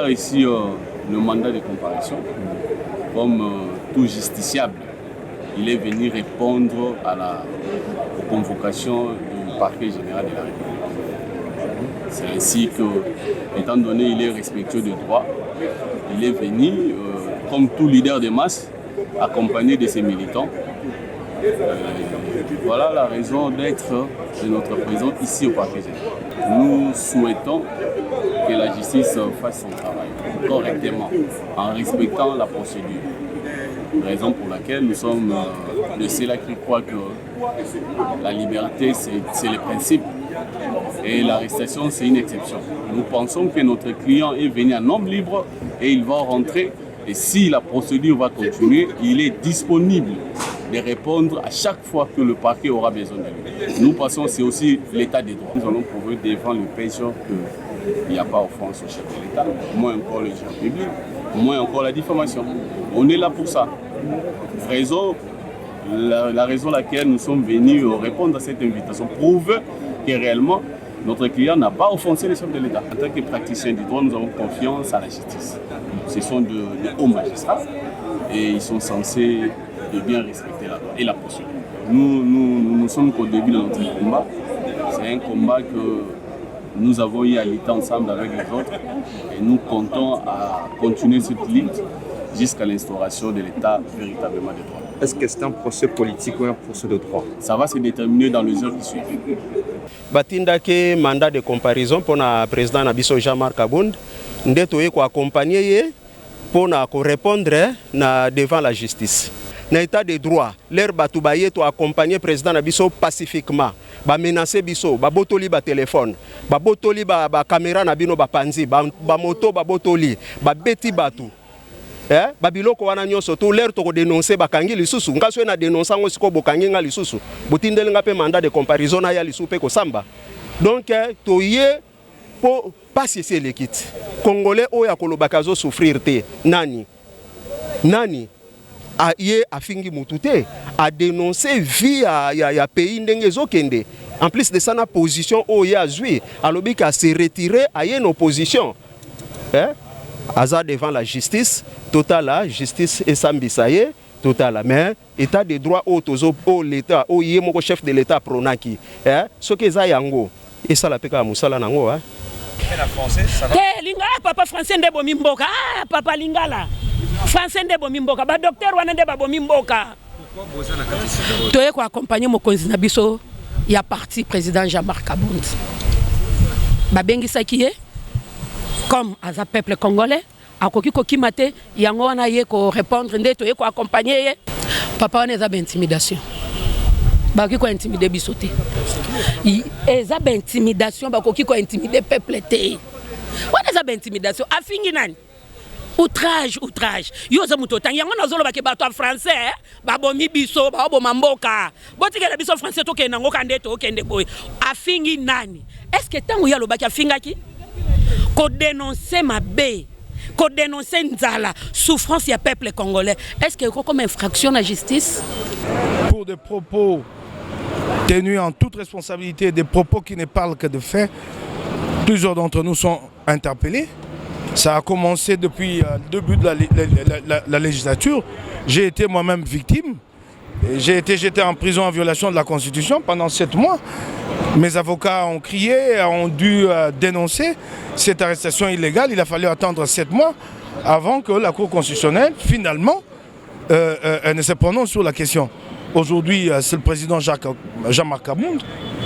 déclare ici le mandat de comparution. Comme tout justiciable, il est venu répondre aux convocations du parquet général de la République. C'est ainsi que, étant donné qu'il est respectueux du droit, il est venu, comme tout leader de masse, accompagné de ses militants. Voilà la raison d'être de notre présence ici au parquet général. Nous souhaitons que la justice fasse son travail correctement, en respectant la procédure. Raison pour laquelle nous sommes de ceux-là qui croient que la liberté, c'est le principe et l'arrestation, c'est une exception. Nous pensons que notre client est venu en nombre libre et il va rentrer. Et si la procédure va continuer, il est disponible de répondre à chaque fois que le parquet aura besoin de lui. Nous pensons que c'est aussi l'état des droits. Nous allons prouver devant le pêcheur qu'il n'y a pas offense au chef de l'État, moins encore le genre public, moins encore la diffamation. On est là pour ça. La raison laquelle nous sommes venus répondre à cette invitation prouve que réellement notre client n'a pas offensé le chef de l'État. En tant que praticien du droit, nous avons confiance à la justice. Ce sont de hauts magistrats et ils sont censés de bien respecter la loi et la procédure. Nous sommes qu'au début de notre combat. C'est un combat que nous avons eu à lutter ensemble avec les autres et nous comptons à continuer cette lutte jusqu'à l'instauration de l'État véritablement de droit. Est-ce que c'est un procès politique ou un procès de droit? Ça va se déterminer dans les heures qui suivent. Batindaki mandat de comparaison pour le président Nabiso Jean-Marc Kabound, ndetoye ko accompagner pour répondre devant la justice. Na état de droit, l'air batoubaye to accompagner président Nabiso pacifiquement, ba menacer biso, ba botoli ba téléphone, ba botoli ba caméra na bino ba panzi, ba moto ba botoli, ba beti batu. Babiloko wana nyonso to l'air to dénoncer bakangi lisusu ngaso na dénoncer ngo siko bokangi nga lisusu botindeli nga pe mandat de comparaison na ya lisusu pe ko samba. Donc to ye po passer l'équite congolais oya kolobaka zo souffrir te nani a ye afingi mutute a dénoncer via ya pays ndenge zokende. En plus de ça na position oya zui alobi ka se retirer a ye no position Aza devant la justice, totale justice et sambisaye, totale. Mais état de droit au tozo au l'État, au yemoko chef de l'État pronaki. Ce que ça yango, et ça la peka musala nango. Lingala papa français ndebo mimboka, papa lingala. Français ndebo mimboka, ba docteur wana ndebo mimboka. Toye ko accompagner mokonzi na biso ya parti président Jean-Marc Kabound. Ba bengi sakiye comme à peuple congolais, à koki koki mate, yango wana ye ko répondre ndeto ye ko accompagner ye. Papa wana eza intimidation. Ba ki ko intimider bisoté. Eza intimidation ba koki ko intimider peuple te. Wana eza intimidation afingi nani? Outrage. Yo za mutotan yango nazolo ba ke bato français, ba bomi biso, ba bo mamboka. Botika na biso français to ke nango kandeto okende boy. Afingi nani? Est-ce que tango ya lo ba ki afinga ki? Qu'on dénoncer ma baie, qu'on dénoncer Nzala, souffrance du peuple congolais. Est-ce qu'il y a comme infraction à la justice? Pour des propos tenus en toute responsabilité, des propos qui ne parlent que de faits, plusieurs d'entre nous sont interpellés. Ça a commencé depuis le début de la législature. J'ai été moi-même victime. J'ai été jeté en prison en violation de la Constitution pendant 7 mois. Mes avocats ont crié, ont dû dénoncer cette arrestation illégale. Il a fallu attendre 7 mois avant que la Cour constitutionnelle, finalement, ne se prononce sur la question. Aujourd'hui, c'est le président Jean-Marc Kabound.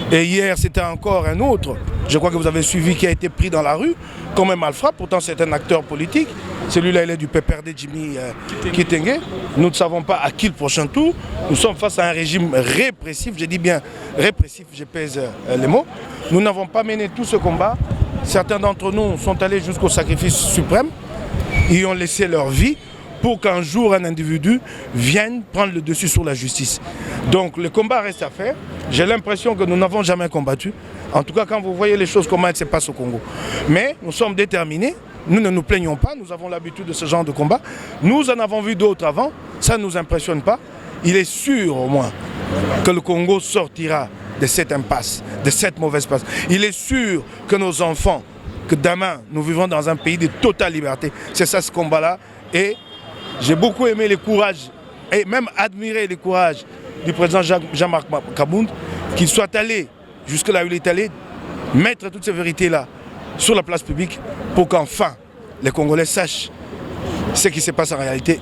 Et hier, c'était encore un autre, je crois que vous avez suivi, qui a été pris dans la rue comme un malfrat. Pourtant, c'est un acteur politique. Celui-là, il est du PPRD, Jimmy Kitenge. Nous ne savons pas à qui le prochain tour. Nous sommes face à un régime répressif. Je dis bien répressif, je pèse les mots. Nous n'avons pas mené tout ce combat. Certains d'entre nous sont allés jusqu'au sacrifice suprême. Ils ont laissé leur vie pour qu'un jour un individu vienne prendre le dessus sur la justice. Donc le combat reste à faire. J'ai l'impression que nous n'avons jamais combattu. En tout cas, quand vous voyez les choses, comment elles se passent au Congo. Mais nous sommes déterminés. Nous ne nous plaignons pas, nous avons l'habitude de ce genre de combat. Nous en avons vu d'autres avant, ça ne nous impressionne pas. Il est sûr au moins que le Congo sortira de cette impasse, de cette mauvaise passe. Il est sûr que nos enfants, que demain, nous vivons dans un pays de totale liberté. C'est ça ce combat-là. Et j'ai beaucoup aimé le courage, et même admiré le courage du président Jean-Marc Kabound, qu'il soit allé jusque là où il est allé, mettre toutes ces vérités-là sur la place publique pour qu'enfin les Congolais sachent ce qui se passe en réalité.